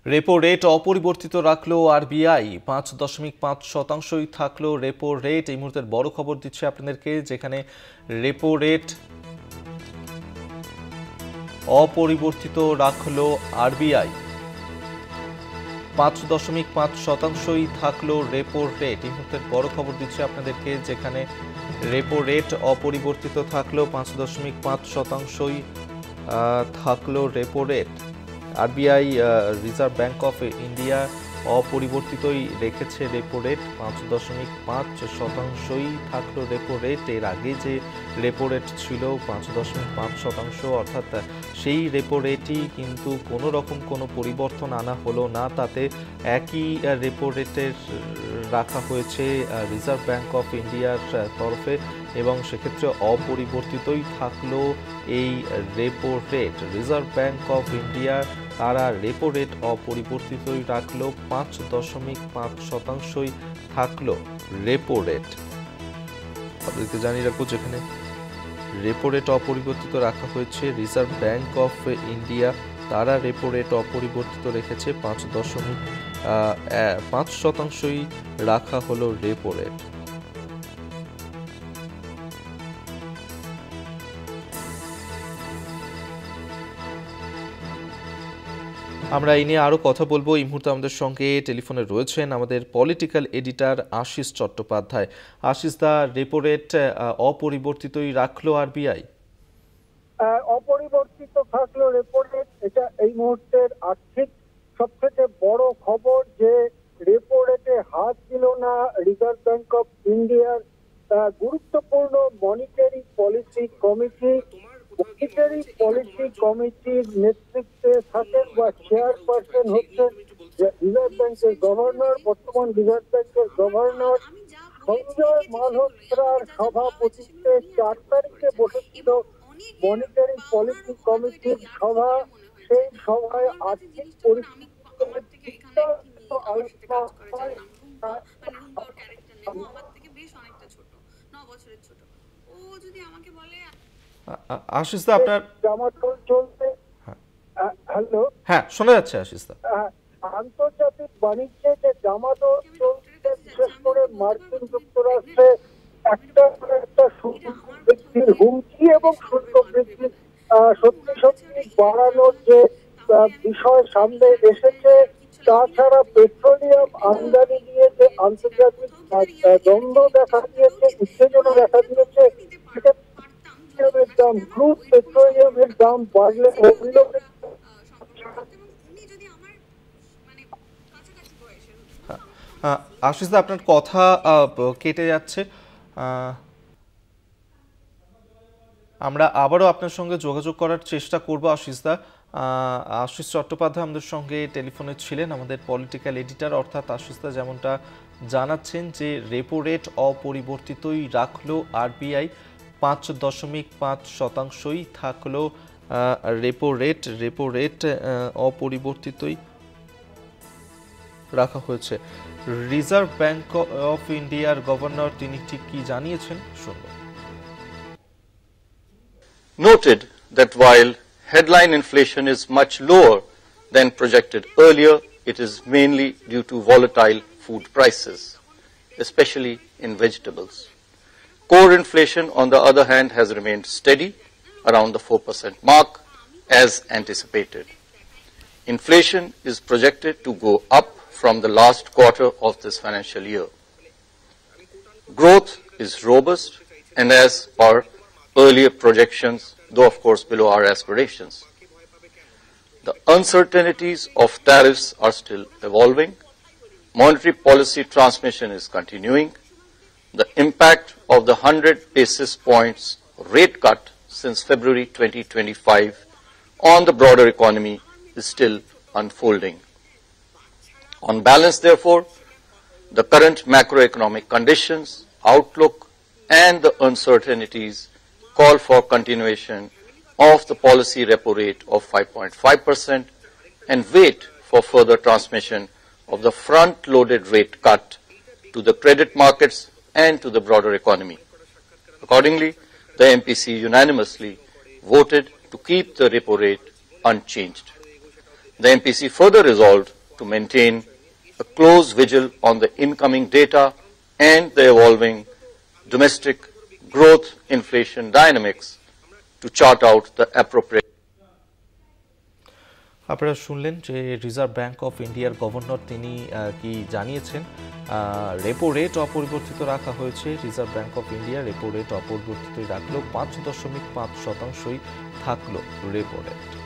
Repo rate অপরিবর্তিত রাখলো RBI 5.5%ই থাকলো রেপো রেট। এই মুহূর্তের বড় খবর দিচ্ছে আপনাদেরকে, যেখানে রেপো রেট অপরিবর্তিত রাখলো আরবিআই। 5.5%ই থাকলো রেপো রেট। এই মুহূর্তের বড় খবর দিচ্ছে আপনাদেরকে, যেখানে রেপো রেট অপরিবর্তিত থাকলো 5.5%ই থাকলো repo rate. RBI reserve bank of India অপরিবর্তিতই রেখেছে রেপো রেট। 5.5%ই থাকলো রেপো রেট। এর আগে যে রেপো রেট ছিল 5.5%, অর্থাৎ সেই রেপো রেটই কিন্তু কোনো রকম কোনো পরিবর্তন আনা হলো না। তাতে একই রেপো রেটের রাখা হয়েছে রিজার্ভ ব্যাংক অফ ইন্ডিয়ার তরফে, এবং সেক্ষেত্রে অপরিবর্তিতই থাকলো এই repo rate. Reserve bank of India তারা রেপো রেট অপরিবর্তিতই রাখলো, 5.5%ই থাকলো রেপো রেট। আপনাদেরকে জানিয়ে রাখবো, যেখানে রেপো রেট অপরিবর্তিত রাখা হয়েছে, রিজার্ভ ব্যাংক অফ ইন্ডিয়া তারা রেপো রেট অপরিবর্তিত রেখেছে, 5.5%ই রাখা হলো রেপো রেট। আমরা এই নিয়ে আরো কথা বলবো। এই মুহূর্তে আমাদের সঙ্গে টেলিফোনে রয়েছেন আমাদের পলিটিক্যাল এডিটর আশিস চট্টোপাধ্যায়। আশিস দা, রেপো রেট অপরিবর্তিতই রাখলো আরবিআই? অপরিবর্তিত থাকলো রেপো রেট, এটা এই মুহূর্তের আর্থিক সবথেকে বড় খবর, যে রেপো রেটে হাত দিল না রিজার্ভ ব্যাংক অফ ইন্ডিয়ার গুরুত্বপূর্ণ monetary policy committee. Monetary policy কমিটির নেতৃত্বে থাকেন বা চেয়ারপারসন হচ্ছেন রিজার্ভ ব্যাংকের গভর্নর, বর্তমান রিজার্ভ ব্যাংকের গভর্নর সঞ্জয় মালহোত্রার সভাপতিত্বে 4 তারিখে বসেছিল মনিটারি পলিসি কমিটির সভা। সেই সভায় আর্থিক পরিস্থিতি আলোচনা হয়। আশিস দা, আপনার জামাতল চলছে। হ্যালো, হ্যাঁ, শোনা যাচ্ছে আশিস দা। আন্তর্জাতিক বাণিজ্যে যে জামাতল চলছে, বিশেষ করে মার্কিন যুক্তরাষ্ট্রে একটা বৃদ্ধির হুমকি এবং শুল্ক বৃদ্ধি সত্যি বাড়ানোর যে বিষয় সামনে এসেছে, তাছাড়া পেট্রোলিয়াম আমদানি নিয়ে যে আন্তর্জাতিক দ্বন্দ্ব দেখা দিয়েছে, উত্তেজনা দেখা দিয়েছে, দাম ক্রুড পেট্রোলিয়ামের দাম বাড়লে আশিস দা, আপনার কথা কেটে যাচ্ছে। আমরা আবারও আপনার সঙ্গে যোগাযোগ করার চেষ্টা করব। আশিস দা, আশিস চট্টোপাধ্যায় আমাদের সঙ্গে টেলিফোনে ছিলেন, আমাদের পলিটিক্যাল এডিটর। অর্থাৎ আশিস দা যেমনটা জানাচ্ছেন যে রেপো রেট অপরিবর্তিতই রাখলো আরবিআই, 5.5%ই থাকলো রেপো রেট। রেপো রেট অপরিবর্তিতই রাখা হয়েছে। রিজার্ভ ব্যাংক অফ ইন্ডিয়ার গভর্নর তিনি ঠিক কি জানিয়েছেন শুনব। Noted that while headline inflation is much lower than projected earlier, it is mainly due to volatile food prices, especially in vegetables. Core inflation, on the other hand, has remained steady around the 4% mark as anticipated. Inflation is projected to go up from the last quarter of this financial year. Growth is robust and as per earlier projections, though of course below our aspirations. The uncertainties of tariffs are still evolving. Monetary policy transmission is continuing. The impact of the 100 basis points rate cut since February 2025 on the broader economy is still unfolding. On balance, therefore, the current macroeconomic conditions, outlook, and the uncertainties call for continuation of the policy repo rate of 5.5% and wait for further transmission of the front-loaded rate cut to the credit markets and to the broader economy. Accordingly, the MPC unanimously voted to keep the repo rate unchanged. The MPC further resolved to maintain a close vigil on the incoming data and the evolving domestic growth inflation dynamics to chart out the appropriate. আপনারা শুনলেন যে reserve bank of ইন্ডিয়ার governor তিনি কি জানিয়েছেন। Repo rate অপরিবর্তিত রাখা হয়েছে। Reserve bank of India repo rate অপরিবর্তিত রাখলেও 5.5% থাকলো রেপো রেট।